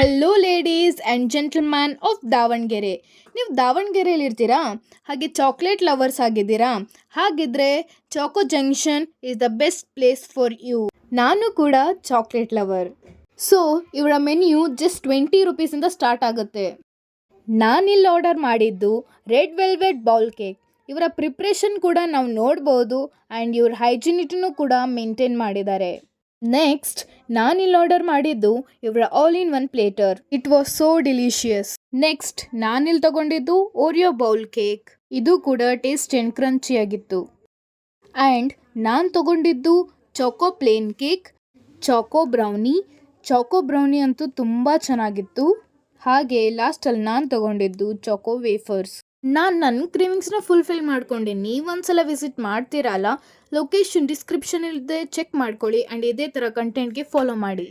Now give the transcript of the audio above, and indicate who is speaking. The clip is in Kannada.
Speaker 1: Hello ladies and gentleman of Davanagere. ನೀವು ದಾವಣಗೆರೆಯಲ್ಲಿ ಇರ್ತೀರಾ, ಹಾಗೆ ಚಾಕ್ಲೇಟ್ ಲವರ್ಸ್ ಆಗಿದ್ದೀರಾ? ಹಾಗಿದ್ರೆ choco junction is the best place for you. ನಾನು ಕೂಡ ಚಾಕ್ಲೇಟ್ ಲವರ್. ಸೊ ಇವರ ಮೆನ್ಯೂ ಜಸ್ಟ್ 20 ರುಪೀಸಿಂದ ಸ್ಟಾರ್ಟ್ ಆಗುತ್ತೆ. ನಾನಿಲ್ಲಿ ಆರ್ಡರ್ ಮಾಡಿದ್ದು ರೆಡ್ ವೆಲ್ವೆಟ್ ಬೌಲ್ ಕೇಕ್. ಇವರ ಪ್ರಿಪ್ರೇಷನ್ ಕೂಡ ನಾವು ನೋಡ್ಬೋದು ಆ್ಯಂಡ್ ಇವ್ರ ಹೈಜಿನಿಟಿನೂ ಕೂಡ ಮೇಂಟೈನ್ ಮಾಡಿದ್ದಾರೆ. ನೆಕ್ಸ್ಟ್ ನಾನಿಲ್ಲಿ ಆರ್ಡರ್ ಮಾಡಿದ್ದು ಇವರ all in one platter. It was so delicious. Next ನಾನಿಲ್ಲಿ ತಗೊಂಡಿದ್ದು ಓರಿಯೋ ಬೌಲ್ ಕೇಕ್. ಇದು ಕೂಡ ಟೇಸ್ಟ್ ಆ್ಯಂಡ್ ಕ್ರಂಚಿ ಆಗಿತ್ತು. ಆ್ಯಂಡ್ ನಾನು ತಗೊಂಡಿದ್ದು Chacko plain cake, Chacko brownie ಅಂತೂ ತುಂಬ ಚೆನ್ನಾಗಿತ್ತು. ಹಾಗೆ ಲಾಸ್ಟಲ್ಲಿ ನಾನು ತಗೊಂಡಿದ್ದು ಚಾಕೋ ವೇಫರ್ಸ್. ನಾನು ನನ್ನ ಕ್ರೇವಿಂಗ್ಸ್ನ ಫುಲ್ಫಿಲ್ ಮಾಡ್ಕೊಂಡೆ. ನೀವೊಂದ್ಸಲ ವಿಸಿಟ್ ಮಾಡ್ತೀರಲ್ಲ, ಲೊಕೇಶನ್ ಡಿಸ್ಕ್ರಿಪ್ಷನಲ್ಲಿದೆ, ಚೆಕ್ ಮಾಡ್ಕೊಳ್ಳಿ ಆ್ಯಂಡ್ ಇದೇ ಥರ ಕಂಟೆಂಟ್ಗೆ ಫಾಲೋ ಮಾಡಿ.